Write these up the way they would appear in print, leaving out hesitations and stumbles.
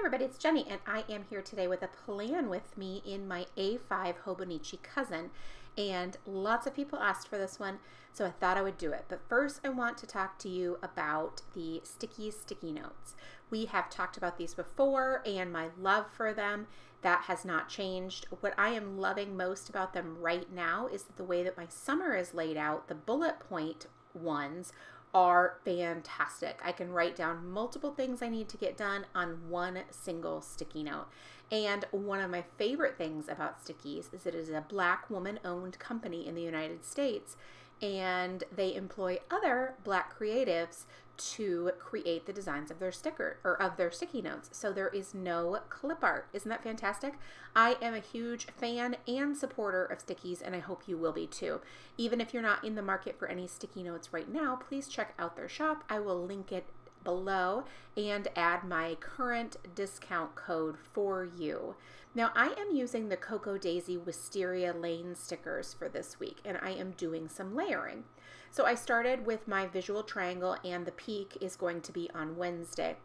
everybody, it's Jenny, and I am here today with a plan with me in my A5 Hobonichi Cousin. And lots of people asked for this one, so I thought I would do it. But first, I want to talk to you about the Stickeys sticky notes. We have talked about these before, and my love for them, that has not changed. What I am loving most about them right now is that the way that my summer is laid out, the bullet point ones are fantastic. I can write down multiple things I need to get done on one single sticky note. And one of my favorite things about Stickeys is it is a Black woman-owned company in the United States, and they employ other Black creatives to create the designs of their sticky notes. So there is no clip art. Isn't that fantastic? I am a huge fan and supporter of Stickeys, and I hope you will be too. Even if you're not in the market for any sticky notes right now, please check out their shop. I will link it below and add my current discount code for you. Now, I am using the Cocoa Daisy Wisteria Lane stickers for this week, and I am doing some layering. So I started with my visual triangle, and the peak is going to be on Wednesday.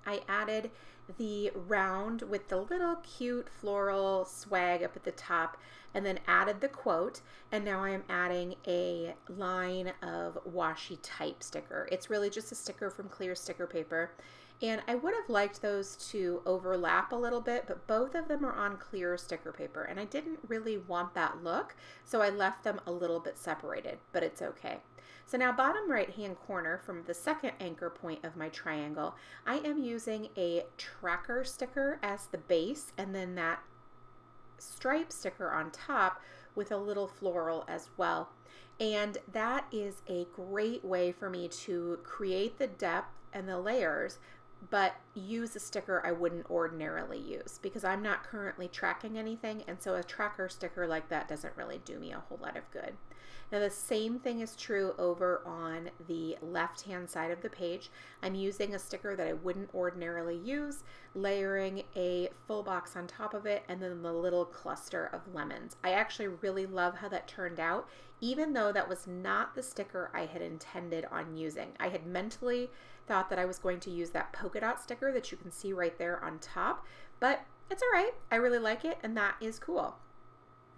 I added the round with the little cute floral swag up at the top, and then added the quote, and now I am adding a line of washi type sticker. It's really just a sticker from clear sticker paper, and I would have liked those to overlap a little bit, but both of them are on clear sticker paper, and I didn't really want that look, so I left them a little bit separated, but it's okay. So now, bottom right hand corner from the second anchor point of my triangle, I am using a tracker sticker as the base, and then that stripe sticker on top with a little floral as well. And that is a great way for me to create the depth and the layers, but use a sticker I wouldn't ordinarily use because I'm not currently tracking anything, and so a tracker sticker like that doesn't really do me a whole lot of good. Now, the same thing is true over on the left-hand side of the page. I'm using a sticker that I wouldn't ordinarily use, layering a full box on top of it, and then the little cluster of lemons. I actually really love how that turned out, even though that was not the sticker I had intended on using. I had mentally thought that I was going to use that polka dot sticker that you can see right there on top, but it's all right. I really like it, and that is cool.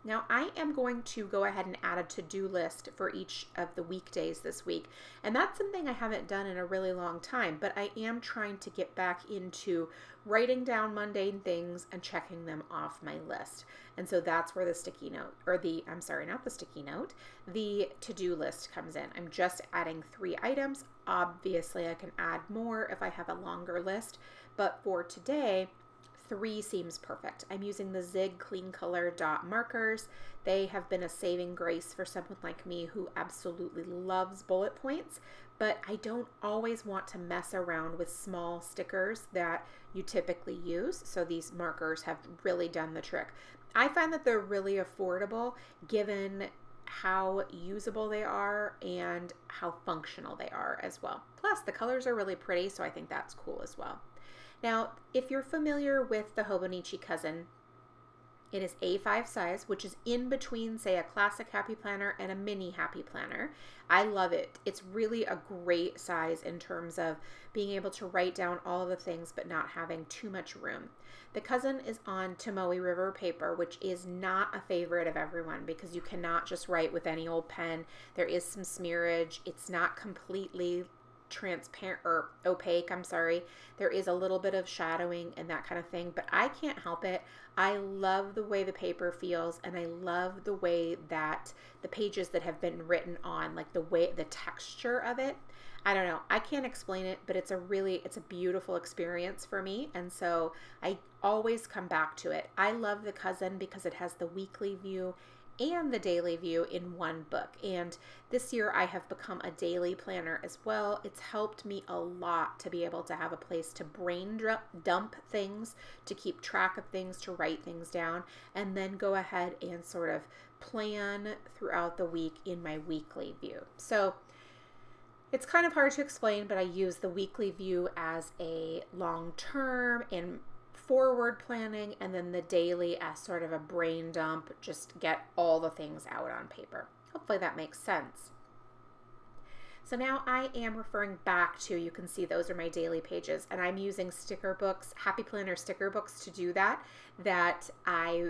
Now, I am going to go ahead and add a to-do list for each of the weekdays this week, and that's something I haven't done in a really long time, but I am trying to get back into writing down mundane things and checking them off my list. And so that's where the sticky note, or the, I'm sorry, not the sticky note, the to-do list comes in. I'm just adding 3 items. Obviously, I can add more if I have a longer list, but for today, 3 seems perfect. I'm using the Zig Clean Color dot markers. They have been a saving grace for someone like me who absolutely loves bullet points, but I don't always want to mess around with small stickers that you typically use, so these markers have really done the trick. I find that they're really affordable given how usable they are and how functional they are as well. Plus, the colors are really pretty, so I think that's cool as well. Now, if you're familiar with the Hobonichi Cousin, it is A5 size, which is in between, say, a classic Happy Planner and a mini Happy Planner. I love it. It's really a great size in terms of being able to write down all of the things but not having too much room. The Cousin is on Tomoe River paper, which is not a favorite of everyone because you cannot just write with any old pen. There is some smearage. It's not completely transparent or opaque, I'm sorry. There is a little bit of shadowing and that kind of thing, but I can't help it. I love the way the paper feels, and I love the way that the pages that have been written on, like the texture of it. I don't know. I can't explain it, but it's a beautiful experience for me, and so I always come back to it. I love the Cousin because it has the weekly view and the daily view in one book. And this year I have become a daily planner as well. It's helped me a lot to be able to have a place to brain dump things, to keep track of things, to write things down, and then go ahead and sort of plan throughout the week in my weekly view. So it's kind of hard to explain, but I use the weekly view as a long-term and forward planning, and then the daily as sort of a brain dump, just get all the things out on paper. Hopefully that makes sense. So now I am referring back to, you can see those are my daily pages, and I'm using sticker books, Happy Planner sticker books to do that I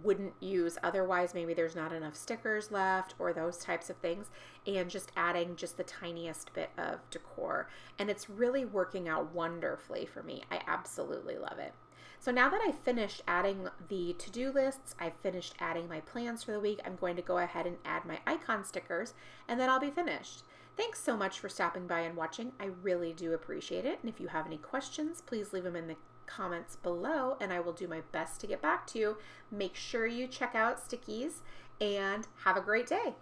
wouldn't use otherwise. Maybe there's not enough stickers left or those types of things, and just adding just the tiniest bit of decor. And it's really working out wonderfully for me. I absolutely love it. So now that I've finished adding the to-do lists, I've finished adding my plans for the week, I'm going to go ahead and add my icon stickers, and then I'll be finished. Thanks so much for stopping by and watching. I really do appreciate it. And if you have any questions, please leave them in the comments below, and I will do my best to get back to you. Make sure you check out Stickeys, and have a great day.